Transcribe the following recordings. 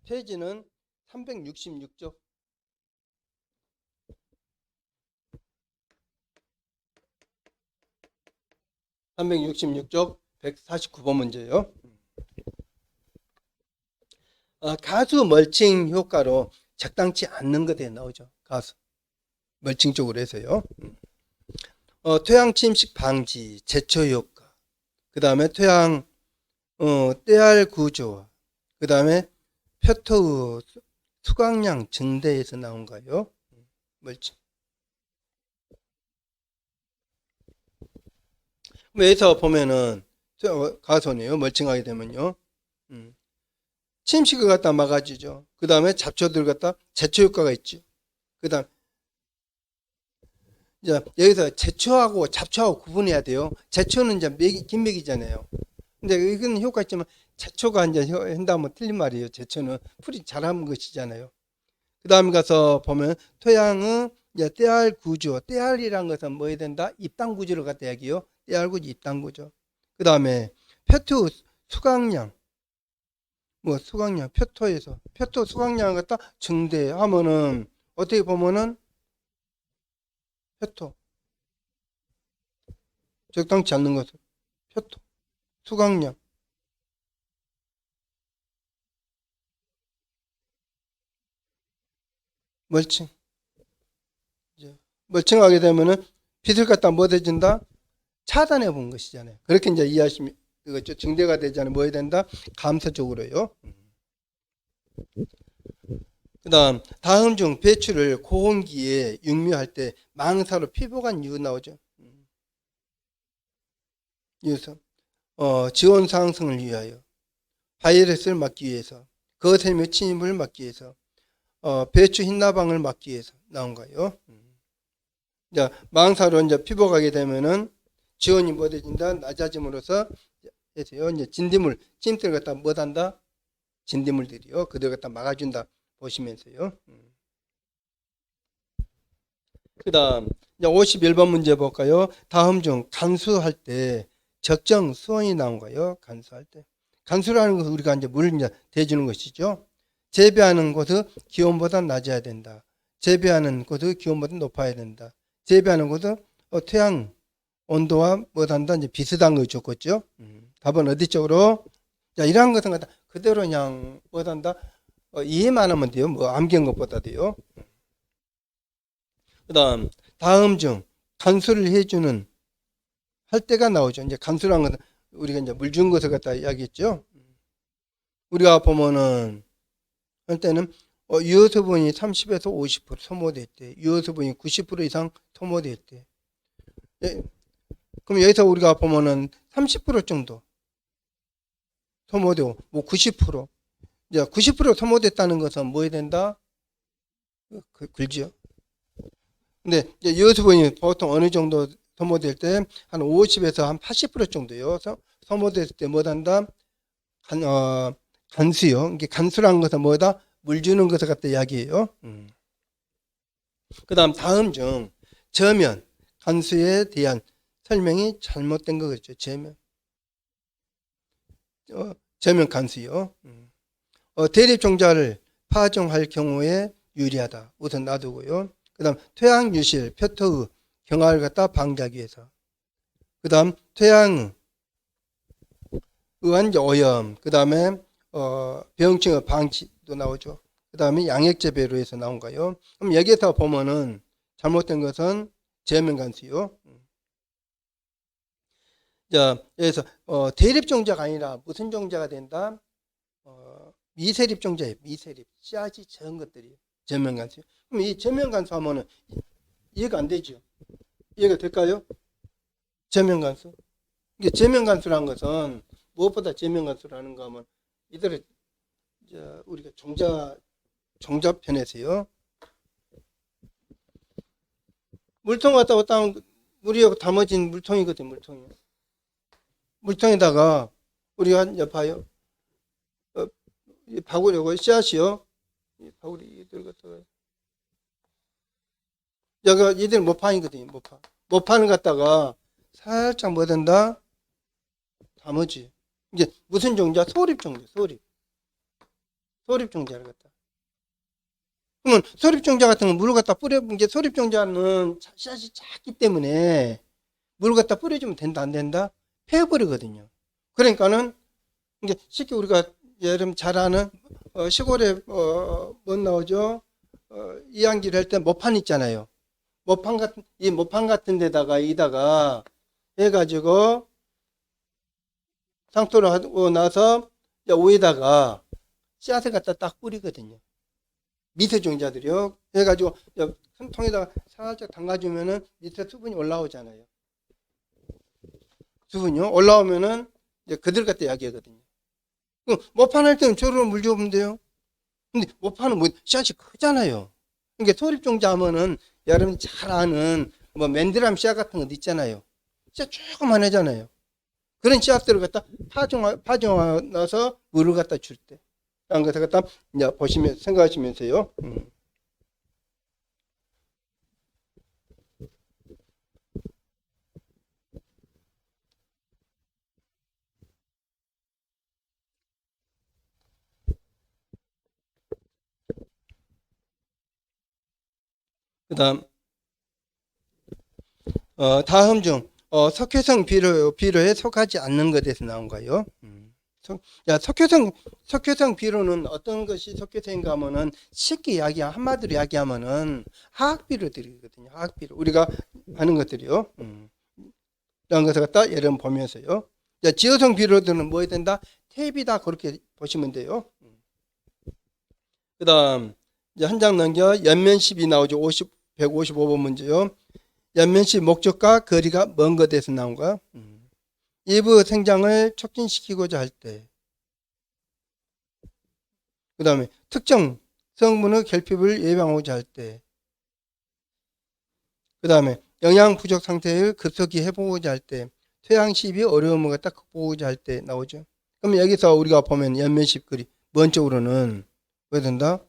페이지는 366쪽. 366쪽 149번 문제예요. 가수 멀칭 효과로 적당치 않는 것에 나오죠. 가수 멀칭 쪽으로 해서요. 토양 침식 방지, 제초 효과, 그 다음에 토양 떼알 구조, 그 다음에 표토의 수강량 증대에서 나온 거예요. 멀칭. 여기서 보면은 가소네요. 멀칭하게 되면요. 침식을 갖다 막아주죠. 그 다음에 잡초들 갖다 제초 효과가 있죠. 그 다음 이제 여기서 제초하고 잡초하고 구분해야 돼요. 제초는 이제 김맥이잖아요. 근데 이건 효과 있지만 제초가 이제 한다면 틀린 말이에요. 제초는 풀이 자라는 것이잖아요. 그 다음에 가서 보면 토양의 이제 떼알 구조, 떼알이란 것은 뭐 해야 된다? 입당 구조를 갖다 얘기해요. 떼알 구조, 입당 구조. 그 다음에 표토 수강량, 뭐 수강량, 표토 수강량을 갖다 증대하면은 어떻게 보면은 표토 적당치 않는 것은 표토 수강량 멀칭. 이제 멀칭하게 되면은 빛을 갖다 뭐 해준다? 차단해 본 것이잖아요. 그렇게 이제 이해하시면 되겠죠. 증대가 되잖아요. 뭐 해야 된다? 감사적으로요. 다음 중 배추를 고온기에 육묘할 때 망사로 피복한 이유 나오죠. 이유서 지온 상승을 위하여, 바이러스를 막기 위해서, 거세미 침입을 막기 위해서, 배추 흰나방을 막기 위해서 나온 거예요. 이제 망사로 이제 피복하게 되면은 지온이 뭐 돼진다? 낮아짐으로써 해서요. 이제 진딧물, 침입들 갖다 뭐한다? 진딧물들이요. 그들 갖다 막아준다. 보시면서요. 그 다음 51번 문제 볼까요? 다음 중 간수할 때 적정 수온이 나온 거예요. 간수할 때. 간수라는 것은 우리가 이제 물을 이제 대주는 것이죠. 재배하는 곳은 기온보다 낮아야 된다. 재배하는 곳은 기온보다 높아야 된다. 재배하는 곳은 토양 온도와 뭐단다 이제 비슷한 거 좋겠죠. 답은 어디 쪽으로? 자, 이러한 것은 갖다 그대로 그냥 뭐단다 이해만 하면 돼요. 뭐 암기한 것보다도요. 그다음 다음 중 간수를 해주는 할 때가 나오죠. 이제 간수라는 것은 우리가 이제 물 준 것을 갖다 이야기했죠. 우리가 보면은 할 때는 유효수분이 30에서 50% 소모될 때, 유효수분이 90% 이상 소모될 때. 예, 그럼 여기서 우리가 보면은 30% 정도 소모되고, 뭐 90%. 이제 90% 소모됐다는 것은 뭐 해야 된다? 글지요. 근데 이제 유효수분이 보통 어느 정도 소모될 때 한 50에서 한 80% 정도요. 소모됐을 때 뭐한다? 간수요. 이게 간수라는 것은 뭐다? 물 주는 것을 갖다 이야기해요. 그 다음 중 저면 간수에 대한 설명이 잘못된 거겠죠. 저면 간수요. 대립종자를 파종할 경우에 유리하다. 우선 놔두고요. 그 다음 토양 유실, 표토의 경화를 갖다 방지하기 위해서. 그 다음 토양 의한 오염, 그 다음에 병충해 방지도 나오죠. 그 다음에 양액재배로 해서 나온 거예요. 그럼 여기에서 보면은 잘못된 것은 저면간수요. 자, 여기서 대립종자가 아니라 무슨 종자가 된다? 미세립종자예요. 미세립. 씨앗이 적은 것들이 저면간수. 그럼 이 저면간수 하면은 이해가 안 되죠. 이해가 될까요? 저면간수. 이게 저면간수라는 것은 무엇보다 저면간수라는 거 하면 이들을 우리가 종자편에서요. 물통 갖다 왔다 하면 물이 담아진 물통이거든요. 물통이. 물통에다가 우리가 이제 봐요. 이 바구리고 씨앗이요. 이 바구리 이들 갖다가 여기가 이들 모판이거든요. 모판을 갖다가 살짝 뭐 된다? 담으지. 이게 무슨 종자? 소립 종자. 소립. 소립종자를 갖다. 그러면 소립종자 같은 건 물을 갖다 뿌려본 게 소립종자는 씨앗이 작기 때문에 물을 갖다 뿌려주면 된다, 안 된다? 패버리거든요. 그러니까는 이게 쉽게 우리가 여러분 잘 아는 시골에 뭐 나오죠? 이양기를 할 때 모판 있잖아요. 이 모판 같은 데다가 이다가 해가지고 상토를 하고 나서 위에다가 씨앗을 갖다 딱 뿌리거든요. 미세종자들이요. 해가지고 큰 통에다가 살짝 담가주면은 밑에 수분이 올라오잖아요. 수분이요. 올라오면은 이제 그들 갖다 야기하거든요. 모판 할 때는 저로 물 줘보면 돼요. 근데 모판은 뭐 씨앗이 크잖아요. 그러니까 소립종자 하면은 여러분이 잘 아는 뭐 맨드람 씨앗 같은 거 있잖아요. 씨앗 조그만하잖아요. 그런 씨앗들을 갖다 파종하나서 물을 갖다 줄 때. 그런 것을 갖다 이제 보시면 생각하시면서요. 그다음 다음 중 석회성 비료에 속하지 않는 것에서 나온 거예요. 석회성 비료는 어떤 것이 석회성인가 하면은 쉽게 한마디로 이야기하면은 화학비료들이거든요. 화학비료. 우리가 하는 것들이요. 이런 것을 갖다 예를 보면서요. 지효성 비료들은 뭐 해야 된다? 탭이다. 그렇게 보시면 돼요. 그 다음, 이제 한 장 넘겨 연면십이 나오죠. 155번 문제요. 연면십 목적과 거리가 먼 것에서 나온 거야. 일부 생장을 촉진시키고자 할 때. 그 다음에 특정 성분의 결핍을 예방하고자 할 때. 그 다음에 영양 부족 상태를 급속히 해보고자 할 때. 퇴양십이 어려움을 갖다 극복하고자 할 때 나오죠. 그러면 여기서 우리가 보면 연면십 거리, 먼 쪽으로는 왜 된다?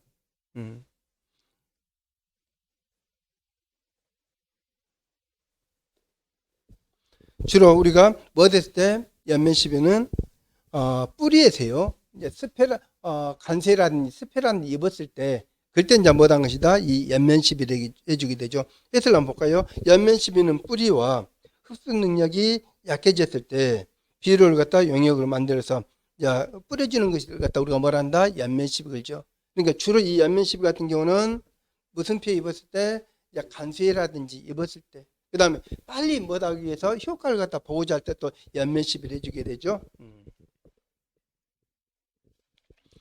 주로 우리가 뭐 됐을 때 연면십에는 뿌리에서요. 이제 간세라든지 스페라든지 입었을 때 그때 이제 뭐한 것이다. 이 연면십이 해주게 되죠. 해설 한번 볼까요? 연면십이는 뿌리와 흡수 능력이 약해졌을 때 비료를 갖다 용액으로 만들어서 뿌려주는 것을 갖다 우리가 뭐라 한다? 연면십이 그러죠. 그러니까 주로 이 연면십 같은 경우는 무슨 피해 입었을 때 간수해라든지 입었을 때 그 다음에 빨리 뭐다 하기 위해서 효과를 갖다 보고자 할 때 또 연면십을 해주게 되죠.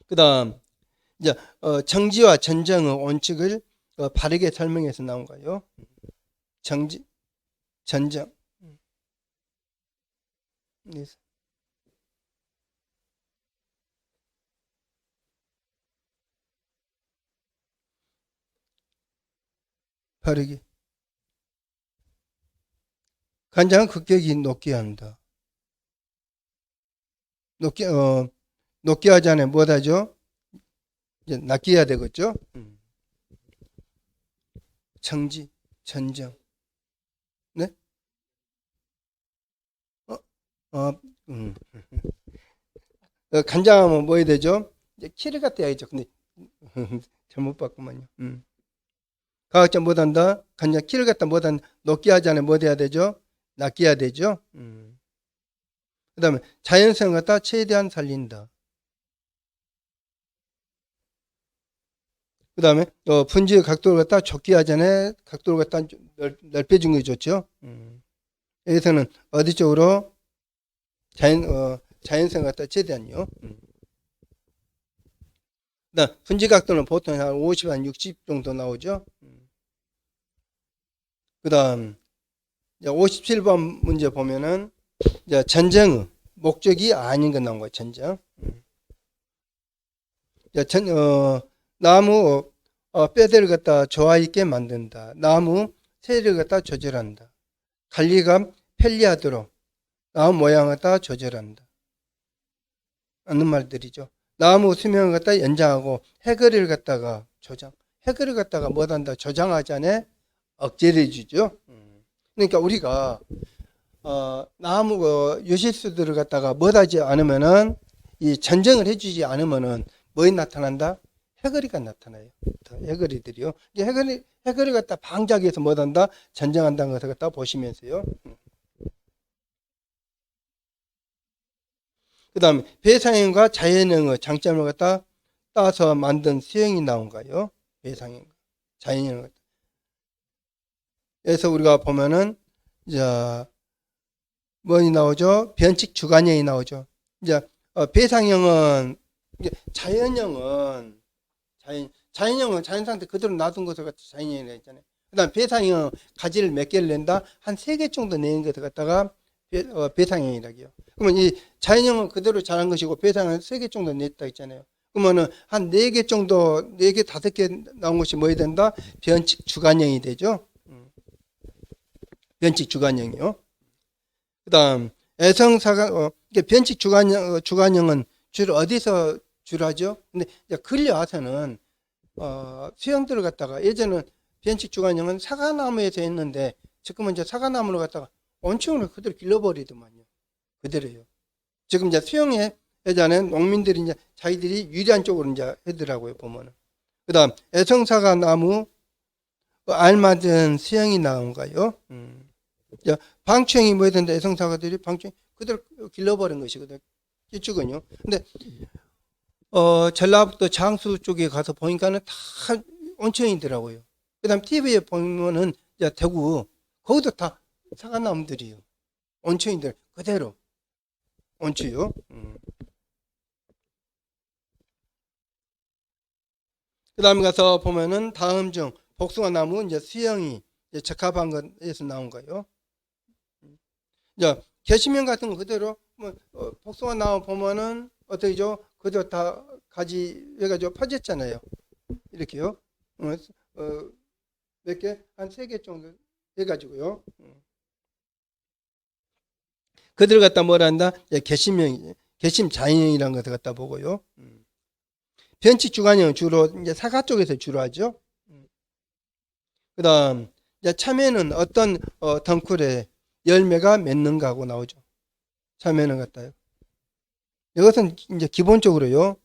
그 다음 이제 정지와 전정의 원칙을 바르게 설명해서 나온 거예요. 정지, 전정. 바르게. 간장은 급격히 녹게 한다. 녹게 하지 않으면 뭐하죠? 이제 낫게 해야 되겠죠? 정지, 전정. 네? 간장하면 뭐 해야 되죠? 이제 키를 갖다 해야죠. 근데 잘못 봤구만요. 과학자 못한다. 간장 키를 갖다 못한다. 녹게 하지 않으면 뭐 해야 되죠? 낫게 해야 되죠. 그 다음에 자연성 갖다 최대한 살린다. 그 다음에 분지의 각도를 갖다 좁게 하잖아요. 각도를 갖다 넓혀준 게 좋죠. 여기서는 어디 쪽으로 자연성 갖다 최대한요. 그다음 분지 각도는 보통 한 50, 한 60 정도 나오죠. 그다음 57번 문제 보면은 전쟁의 목적이 아닌 것 나온 거예요. 전쟁. 나무 뼈대를 갖다 조화 있게 만든다. 나무 세를 갖다 조절한다. 관리가 편리하도록 나무 모양을 갖다 조절한다. 하는 말들이죠. 나무 수명을 갖다 연장하고 해거리를 갖다가 해거리를 갖다가 뭐한다 조장하지 않아 억제를 해주죠. 그러니까 우리가 나무 유실수들을 갖다가 뭐하지 않으면은 이 전쟁을 해주지 않으면은 뭐에 나타난다? 해거리가 나타나요. 해거리들이요. 이제 해거리 갖다 방작해서 뭐한다? 전쟁한다는 것을 갖다 보시면서요. 그 다음에 배상형과 자연형의 장점을 갖다 따서 만든 수형이 나온가요? 배상형, 자연형. 그래서 우리가 보면은 이제 뭐이 나오죠? 변칙 주관형이 나오죠. 이제 배상형은 이제 자연형은 자연형은 자연 상태 그대로 놔둔 것을 갖다 자연형이라 했잖아요. 그다음 배상형은 가지를 몇 개를 낸다? 한 3개 정도 내는 것을 갖다가 배상형이라고요. 그러면 이 자연형은 그대로 자란 것이고 배상은 3개 정도 냈다 했잖아요. 그러면은 한 4개 정도, 4개, 5개 나온 것이 뭐야 된다? 변칙 주관형이 되죠. 변칙 주관형이요. 그다음 애성사관 변칙 주관형은 주로 어디서 주로 하죠? 근데 이제 근래 와서는 수형들을 갖다가 예전은 변칙 주관형은 사과나무에서 했는데 지금은 이제 사과나무를 갖다가 원층으로 그대로 길러버리더만요. 그대로요. 지금 이제 수형에 예전에 농민들이 이제 자기들이 유리한 쪽으로 이제 하더라고요, 보면은. 그다음 애성사과나무 알맞은 수형이 나온가요? 방추형이 뭐야 된다? 애성사과들이 방추형 그대로 길러버린 것이거든요. 이쪽은요. 근데 전라북도 장수 쪽에 가서 보니까는 다 온천이더라고요. 그다음 TV에 보면은 이제 대구 거기도 다 사과나무들이요. 온천이들 그대로 온추요. 그다음에 가서 보면은 다음 중 복숭아나무 이제 수형이 이제 적합한 것에서 나온 거예요. 이제 개시면 같은 거 그대로 뭐 복숭아나무 보면은 어떻게죠? 그대로 다 가지 해가지고 퍼졌잖아요. 이렇게요. 몇 개? 한 3개 정도 해가지고요. 그들 갖다 뭐라 한다? 개심 자연형이라는 것을 갖다 보고요. 변칙 주관형 주로 이제 사과 쪽에서 주로 하죠. 그다음 이제 참외는 어떤 덩쿨에 열매가 맺는가 하고 나오죠. 참외는 갖다요. 이것은 이제 기본적으로요.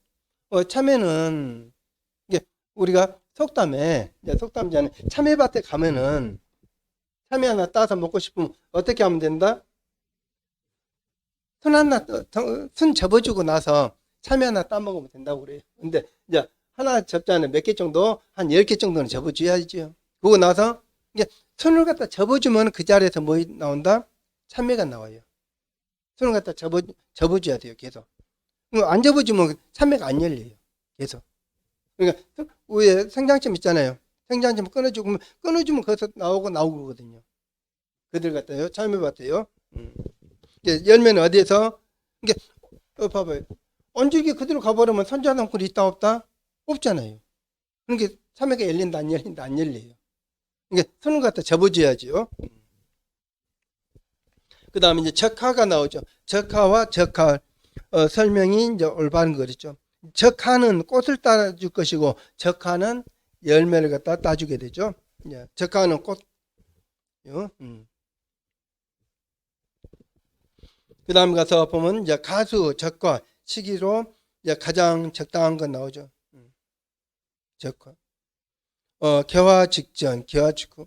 참외는 이게 우리가 속담에 속담자는 참외밭에 가면은 참외 하나 따서 먹고 싶으면 어떻게 하면 된다? 손 접어주고 나서 참외 하나 따먹으면 된다고 그래요. 근데 이제 하나 접자는 몇 개 정도, 한 10개 정도는 접어줘야죠. 그러고 나서 이게 손을 갖다 접어주면 그 자리에서 뭐 나온다? 참외가 나와요. 손을 갖다 접어줘야 돼요, 계속. 안 접어주면 참외가 안 열려요, 계속. 그러니까 위에 생장점 있잖아요. 생장점 끊어주면 거기서 나오고 그러거든요. 그들 같아요. 참외밭에요. 열매는 어디에서? 이게 봐봐요. 언질기 그대로 가버리면 선자덩굴이 있다 없다? 없잖아요. 그러니까 참외가 열린다 안 열린다 안 열려요. 그러니까 손을 갖다 접어줘야죠. 그 다음에 이제 적화가 나오죠. 적화와 적화 설명이 이제 올바른 거겠죠. 적화는 꽃을 따줄 것이고 적화는 열매를 갖다 따주게 되죠. 적화는 꽃. 그 다음 가서 보면 이제 가수 적과 시기로 이제 가장 적당한 건 나오죠. 적과. 개화 직전, 개화 직후.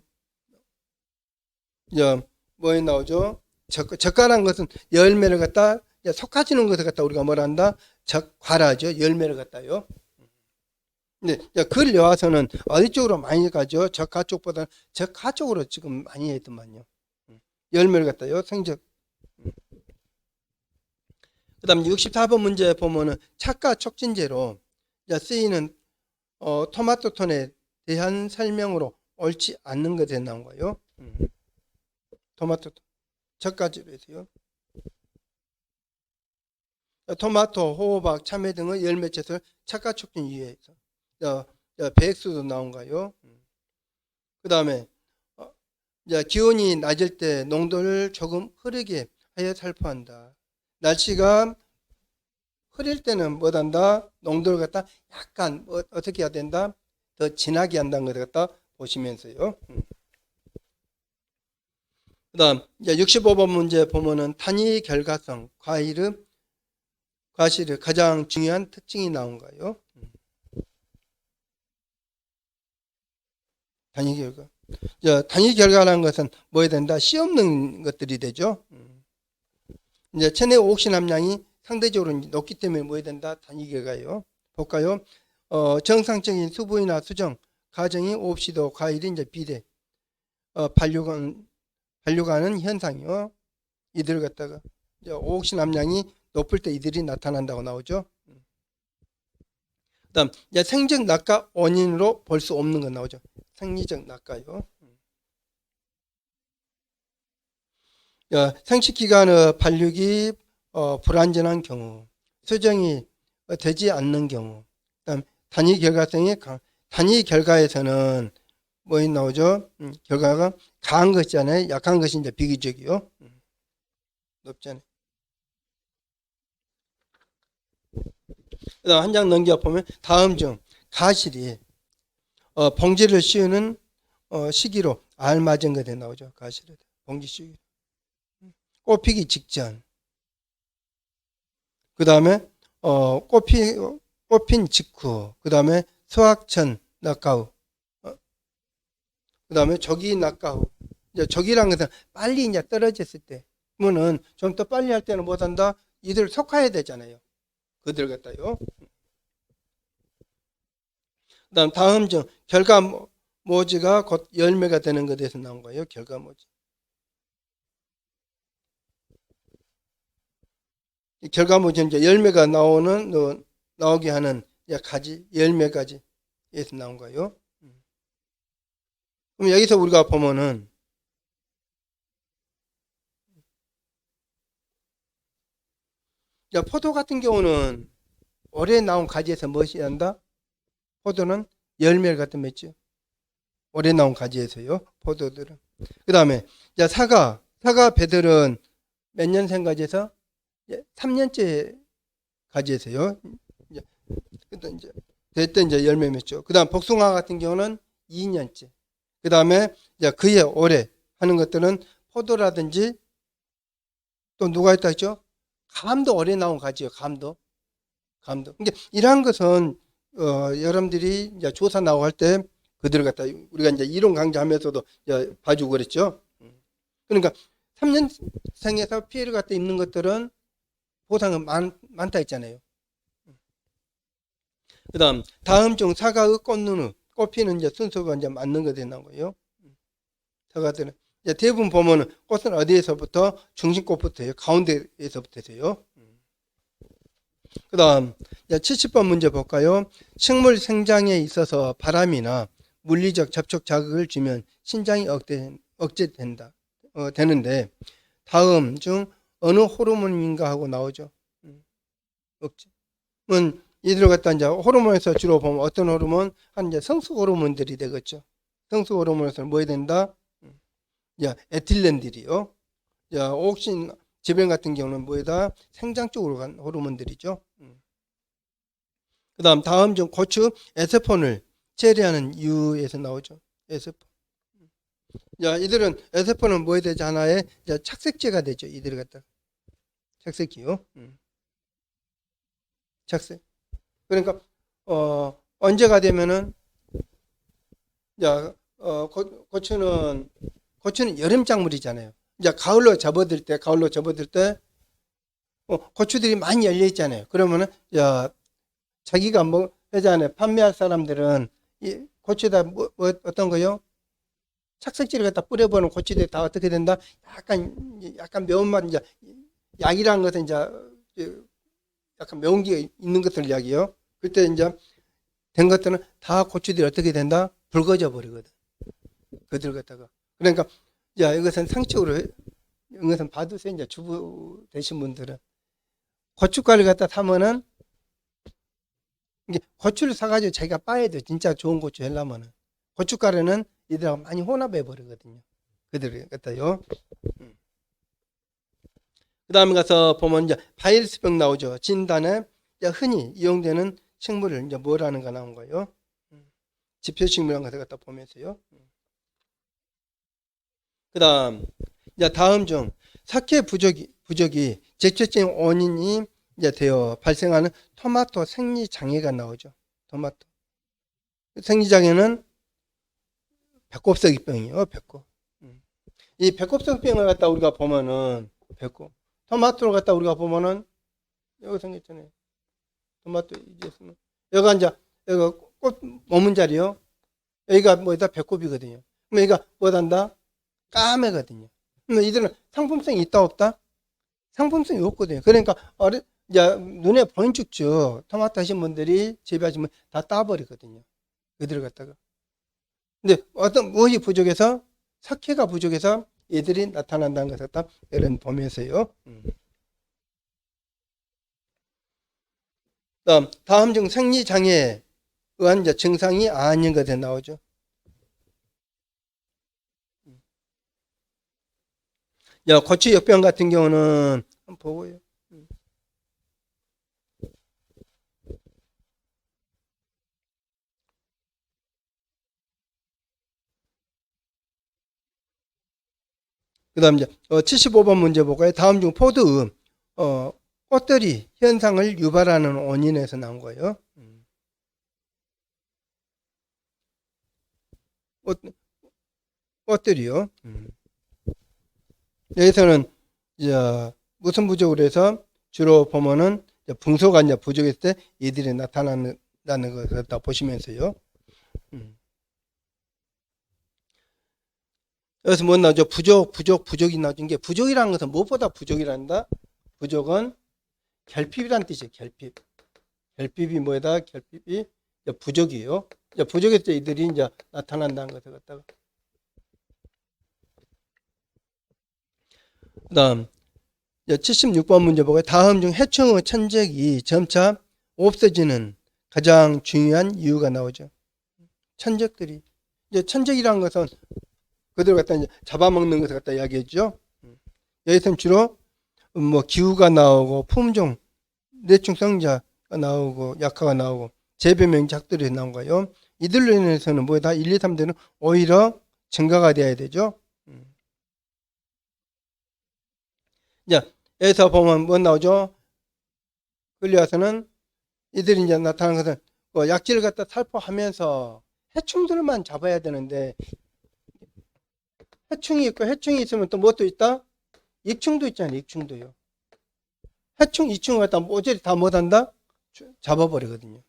이제 뭐에 나오죠? 적과라는 것은 열매를 갖다 속아지는 것을 갖다 우리가 뭐라 한다? 적과라죠. 열매를 갖다요. 근데 글 여와서는 어디 쪽으로 많이 가죠? 적과 쪽보다는 적과 쪽으로 지금 많이 했더만요. 열매를 갖다요. 생적. 그 다음 64번 문제 보면은 착과 촉진제로 쓰이는 토마토톤에 대한 설명으로 옳지 않는 것에 나온 거예요. 토마토톤. 적가지로 해서요. 토마토, 호박, 참외 등의 열매채소를 착과 촉진 이유에서 배액수도 나온가요. 그 다음에 기온이 낮을 때 농도를 조금 흐르게 하여 살포한다. 날씨가 흐릴 때는 뭐한다? 농도를 갖다 약간 어떻게 해야 된다? 더 진하게 한다는 것을 갖다 보시면서요. 그 다음 65번 문제 보면은 단위 결과성 과실의 가장 중요한 특징이 나온가요? 단위 결과. 단위 결과라는 것은 뭐에 된다? 씨 없는 것들이 되죠. 이제 체내 옥신 함량이 상대적으로 높기 때문에 뭐에 된다? 단위 결과예요. 볼까요? 정상적인 수분이나 수정, 가정이 옵시도 과일이 이제 비대, 반류가는 현상이요. 이들 갖다가 옥신 함량이 높을 때 이들이 나타난다고 나오죠. 그다음 생적 낙과 원인으로 볼 수 없는 건 나오죠. 생리적 낙과요. 생식 기간의 반륙이 불완전한 경우, 수정이 되지 않는 경우, 그다음 단위 결과성이 단위 결과에서는 뭐 나오죠? 결과가 강한 것이잖아요. 약한 것이 이제 비기적이요. 높잖아요. 그다음 한 장 넘겨 보면 다음 중 가실이 봉지를 씌우는 시기로 알맞은 것에 나오죠. 가실에 봉지 씌우기. 꽃피기 직전. 그 다음에 꽃핀 직후. 그 다음에 수확천 낙과 후. 그 다음에 조기 낙과 후. 조기란 것은 빨리 이제 떨어졌을 때. 그러면은 좀 더 빨리 할 때는 못한다. 이들 속화해야 되잖아요. 그들 같아요. 그다음 다음 중 결과 모지가 곧 열매가 되는 것에서 나온 거예요. 결과 모지. 결과 모지는 이제 열매가 나오게 하는 가지, 열매가지에서 나온 거예요. 그럼 여기서 우리가 보면은 포도 같은 경우는 올해 나온 가지에서 무엇이 한다? 포도는 열매를 갖다 맺죠. 올해 나온 가지에서요. 포도들은. 그 다음에 사과 배들은 몇 년생 가지에서 3년째 가지에서요. 그때 이제 열매 맺죠. 그 다음 복숭아 같은 경우는 2년째. 그 다음에 그해 올해 하는 것들은 포도라든지 또 누가 있다 했죠? 감도 올해 나온 가지요. 감도. 그러니까 이러한 것은 여러분들이 이제 조사 나오고 할 때 그들을 갖다 우리가 이제 이론 강좌하면서도 봐주고 그랬죠. 그러니까 3년생에서 피해를 갖다 입는 것들은 보상은 많다 했잖아요. 그다음 다음 중 사과의 꽃피는 이제 순서가 이제 맞는 것이 나온 거예요. 사과들은 대부분 보면은 꽃은 어디에서부터 중심꽃부터요, 가운데에서부터세요. 그다음 70번 문제 볼까요? 식물 생장에 있어서 바람이나 물리적 접촉 자극을 주면 신장이 억제된다. 되는데 다음 중 어느 호르몬인가 하고 나오죠. 억제는 이들 갖다 이제 호르몬에서 주로 보면 어떤 호르몬? 한 이제 성수 호르몬들이 되겠죠. 성수 호르몬에서 뭐 해야 된다? 에틸렌들이요. 옥신 질병 같은 경우는 뭐에다 생장 쪽으로 간 호르몬들이죠. 그다음 다음 중 고추 에스폰을 체리하는 이유에서 나오죠. 에스폰. 이들은 에스폰은 뭐에 되지 하나의 착색제가 되죠. 이들을 갖다 착색이요. 착색. 그러니까 언제가 되면은 고추는 여름 작물이잖아요. 이제 가을로 접어들 때 고추들이 많이 열려 있잖아요. 그러면은 자기가 뭐 하잖아요. 판매할 사람들은 이 고추에다 뭐 어떤 거요? 착색제를 갖다 뿌려보는 고추들이 다 어떻게 된다? 약간 매운맛, 이제 약이라는 것은 이제 약간 매운 게 있는 것들 이야기요. 그때 이제 된 것들은 다 고추들이 어떻게 된다? 붉어져 버리거든. 그들 갖다가. 그러니까 이것은 상식으로 이것은 봐두세요. 이제 주부 되신 분들은 고춧가루 갖다 사면은 이게 고추를 사가지고 자기가 빠야 돼. 진짜 좋은 고추 하려면은 고춧가루는 이들하고 많이 혼합해 버리거든요. 그들 갖다요. 그 다음에 가서 보면 이제 바이러스병 나오죠. 진단에 흔히 이용되는 식물을 이제 뭐라는 거 나온 거예요. 지표식물이라는 것을 갖다 보면서요. 그 다음 중 석회 부족이 직접적인 원인이 이제 되어 발생하는 토마토 생리장애가 나오죠. 토마토 생리장애는 배꼽석이병이요, 배꼽. 이 배꼽석병을 갖다 우리가 보면은, 배꼽. 토마토를 갖다 우리가 보면은, 여기 생겼잖아요. 토마토, 이제서는. 여기가 이제, 여기가 꽃 머문 자리요. 여기가 뭐다? 배꼽이거든요. 그럼 여기가 뭐단다? 까매거든요. 그럼 이들은 상품성이 있다, 없다? 상품성이 없거든요. 그러니까, 이제 눈에 보인 쭉쭉 토마토 하신 분들이 재배하시면 다 따버리거든요. 그들을 갖다가. 근데 무엇이 부족해서? 석회가 부족해서 얘들이 나타난다는 것을 갖다 이런 보면서요. 다음 중 생리장애에 의한 이제 증상이 아닌 것에 나오죠. 야, 고추역병 같은 경우는 한번 보고요. 그 다음 이제 75번 문제 볼까요? 다음 중 포도음 꽃들이 현상을 유발하는 원인에서 나온 거예요. 꽃들이요. 여기서는 이제 무슨 부족으로 해서 주로 보면은 붕소가 이제 부족했을 때 이들이 나타나는 것을 다 보시면서요. 여기서 뭐 나오죠? 부족이 나오는 게 부족이라는 것은 무엇보다 부족이란다? 부족은 결핍이란 뜻이에요. 결핍. 결핍이 뭐다? 결핍이 부족이에요. 부족했을 때 이들이 이제 나타난다는 것을 갖다가. 그다음 76번 문제 보고요. 다음 중 해충의 천적이 점차 없어지는 가장 중요한 이유가 나오죠. 천적들이 이제 천적이라는 것은 그들 갖다 이제 잡아먹는 것을 갖다 이야기했죠. 여기서는 주로 뭐 기후가 나오고 품종, 뇌충성자가 나오고 약화가 나오고 재배명작들이 나온 거예요. 이들로 인해서는 뭐다 1, 2, 3대는 오히려 증가가 돼야 되죠. 이제 여기서 보면 뭐 나오죠? 끌려와서는 이들이 이제 나타나는 것은 뭐 약지를 갖다 살포하면서 해충들만 잡아야 되는데 해충이 있고 해충이 있으면 또 무엇도 있다? 익충도 있잖아요. 익충도요. 해충, 이충을 갖다 모조리 다 못한다? 잡아버리거든요.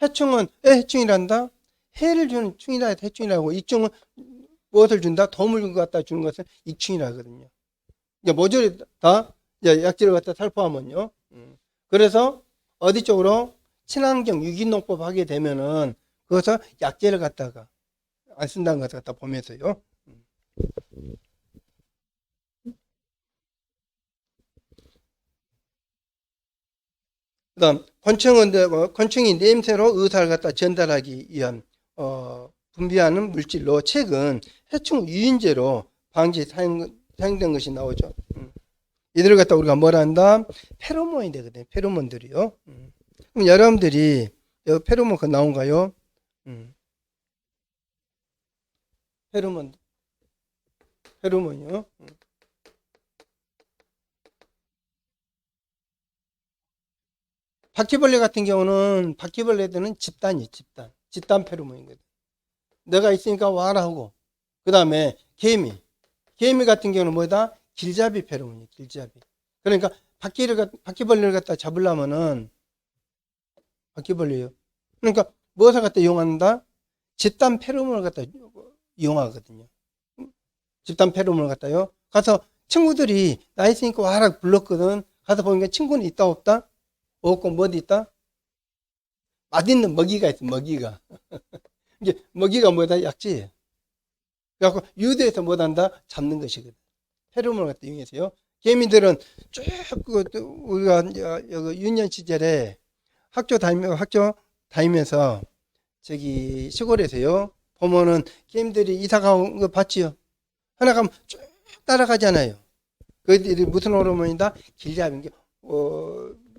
해충은 왜 해충이란다? 해를 주는 충이라 해서 해충이라고, 익충은 무엇을 준다? 도움을 갖다 주는 것은 익충이라 하거든요. 이제 모조리 다 이제 약지를 갖다 살포하면요. 그래서 어디 쪽으로 친환경 유기농법 하게 되면은 그것을 약재를 갖다가 안 쓴다는 것을 갖다 보면서요. 그다음 권총이 냄새로 의사를 갖다 전달하기 위한 분비하는 물질로 최근 해충 유인제로 방지 사용된 것이 나오죠. 이들을 갖다 우리가 뭐라 한다? 페로몬이 되거든요. 페로몬들이요. 그럼 여러분들이 여기 페로몬 나온가요? 페로몬이요. 바퀴벌레 같은 경우는 바퀴벌레들은 집단 페로몬이거든. 내가 있으니까 와라 하고. 그 다음에 개미 같은 경우는 뭐다? 길잡이 페로몬이에요. 길잡이. 그러니까 바퀴벌레를 갖다 잡으려면은 바퀴벌레요. 그러니까 무엇을 갖다 이용한다? 집단 페로몬을 갖다 이용하거든요. 집단 페로몬을 갖다요. 가서 친구들이 나 있으니까 와라 불렀거든. 가서 보니까 친구는 있다 없다? 없고 뭐 어디 있다? 맛있는 먹이가 있어. 먹이가. 이게 먹이가 뭐다? 약재예요. 그래갖고 유도해서 못한다? 잡는 것이거든. 페로몬을 갖다 이용해서요. 개미들은 쭉 우리가 여기 유년 시절에 학교 다니면서 저기 시골에서요. 보면은 개미들이 이사 가온 거 봤지요. 하나 가면 쭉 따라가잖아요. 그들이 무슨 호르몬이다? 길잡이인 게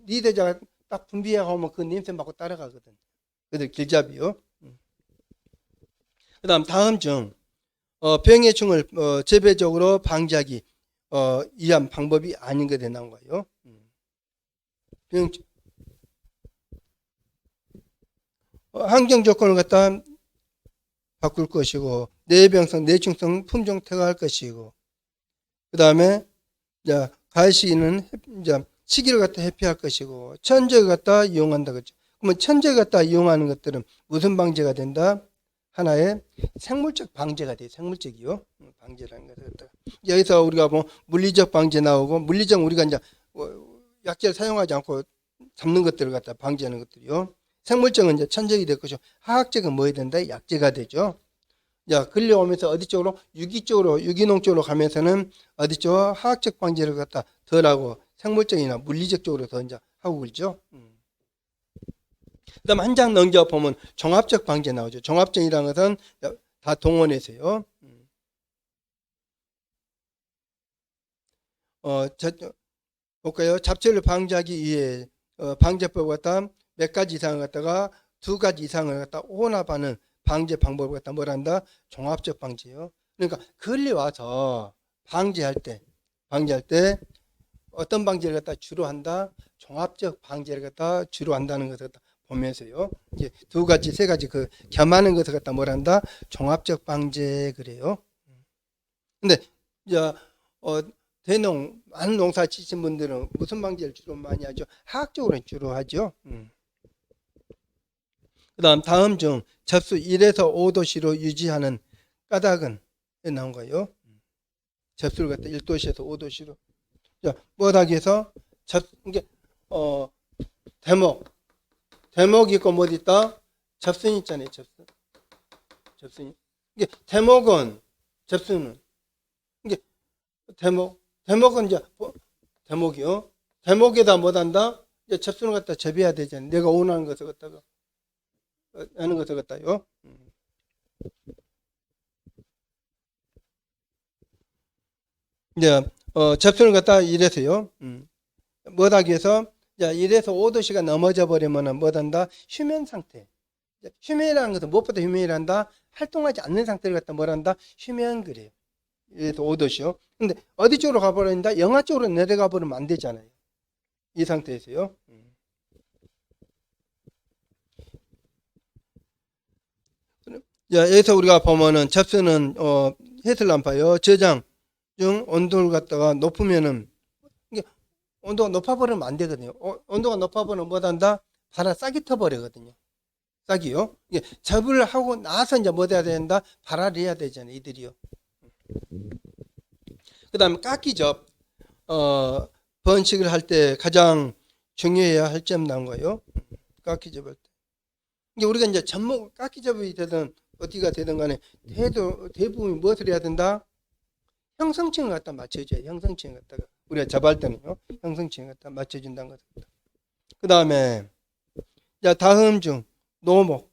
리더자가 딱 분비하고 그 냄새 맡고 따라가거든. 그들 길잡이요. 그다음 다음 중 병해충을 재배적으로 방지하기 위한 방법이 아닌 것에 나온 거예요. 환경 조건을 갖다 바꿀 것이고, 내병성, 내충성, 품종 퇴거할 것이고, 그 다음에 이제 가시기는 이제 시기를 갖다 회피할 것이고, 천적을 갖다 이용한다 그죠. 그러면 천적을 갖다 이용하는 것들은 무슨 방제가 된다? 하나의 생물적 방제가 돼요. 생물적이요. 방제라는 것을 갖다가. 여기서 우리가 뭐 물리적 방제 나오고, 물리적 우리가 이제 약제를 사용하지 않고 잡는 것들을 갖다 방제하는 것들이요. 생물적은 이제 천적이 될 것이고, 화학적은 뭐 해야 된다? 약제가 되죠. 자, 끌려오면서 어디 쪽으로? 유기적으로, 유기농 쪽으로 가면서는 어디 쪽? 화학적 방제를 갖다 덜하고 생물적이나 물리적 쪽으로 더 이제 하고 그러죠. 그 다음 한 장 넘겨 보면 종합적 방제 나오죠. 종합적이라는 것은 다 동원해서요. 볼까요? 잡초를 방지하기 위해 방제법을 갖다 몇 가지 이상을 갖다가 두 가지 이상을 갖다 혼합하는 방제 방법을 갖다 뭘 한다? 종합적 방제요. 그러니까 걸려와서 방제할 때 어떤 방제를 갖다 주로 한다? 종합적 방제를 갖다 주로 한다는 것을 갖다 보면서요. 이제 두 가지, 세 가지 그 겸하는 것을 갖다 뭘 한다? 종합적 방제 그래요. 근데 이제 대농 많은 농사 지신 분들은 무슨 방제를 주로 많이 하죠? 화학적으로 주로 하죠. 그다음 다음 중 접수 1에서 5도씨로 유지하는 까닭은 나온 거예요. 접수를 갖다 1도씨에서 5도씨로. 자, 뭐하기 위해서 이게 대목이 있고 뭐 있다? 접순 있잖아요. 접순이. 이게 대목은 접수는 이게 대목은 이제 대목이요. 대목에다 뭐 한다? 이제 접수를 갖다 접해야 되잖아요. 내가 원하는 것을 갖다가 하는 것을 갖다요. 이제 접수를 갖다 이래서요. 뭐하기 위해서 자, 1에서 5도씨가 넘어져 버리면은 뭐한다? 휴면 상태. 휴면이라는 것은 무엇보다 휴면이란다? 활동하지 않는 상태를 갖다 뭐란다? 휴면 그래요. 1에서 5도씨요. 근데 어디 쪽으로 가버린다? 영하 쪽으로 내려가 버리면 안 되잖아요. 이 상태에서요. 자, 여기서 우리가 보면은 접수는 헤슬람파요. 저장 중 온도를 갖다가 높으면은 이게 온도가 높아버리면 안 되거든요. 온도가 높아버리면 뭐한다? 발아 싹이 터버리거든요. 싹이요. 이게 접을 하고 나서 이제 뭐 해야 된다? 발화를 해야 되잖아요. 이들이요. 그 다음에 깎이접 번식을 할 때 가장 중요해야 할 점 나온 거예요. 깎이접할 때. 이게 우리가 이제 접목 깎이접이 되든 어디가 되든 간에 대부분 무엇을 해야 된다? 형성층을 갖다 맞춰줘야 형성층을 갖다가 우리가 접할 때는요. 형성층을 갖다 맞춰준다는 거죠. 그 다음에 다음 중 노목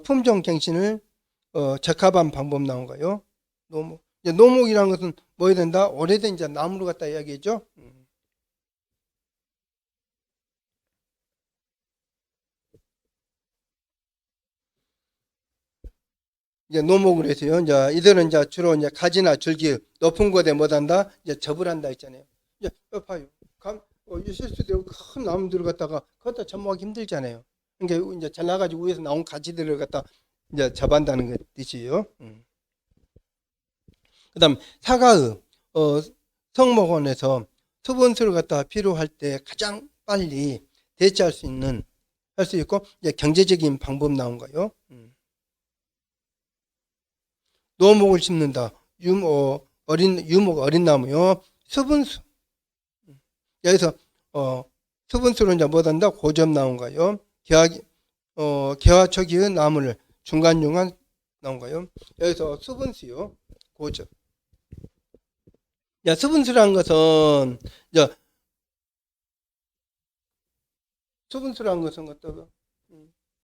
품종 갱신을 적합한 방법 나온 거예요. 노목이라는 것은 뭐 해야 된다? 오래된 이제 나무를 갖다 이야기했죠. 이제 노목을 해서요. 이제 이들은 이제 주로 이제 가지나 줄기 높은 곳에 못한다. 이제 접을 한다 했잖아요. 이제 봐요. 실수되고 큰 나무들을 갖다가 그것도 접목하기 힘들잖아요. 그러니까 이제 잘나가지고 위에서 나온 가지들을 갖다 이제 접한다는 것 뜻이에요. 그다음 사과의 성목원에서 수분수를 갖다 필요할 때 가장 빨리 대체할 수 있는 할 수 있고 이제 경제적인 방법 나온 거예요. 노목을 심는다. 유목 어린 나무요. 수분수. 여기서 수분수로 이제 뭐한다? 고점 나온 거예요. 개화 초기의 나무를 중간중간 나온 거예요. 여기서 수분수요. 고점. 수분수라는 것은 수분수라는 것은 어떠가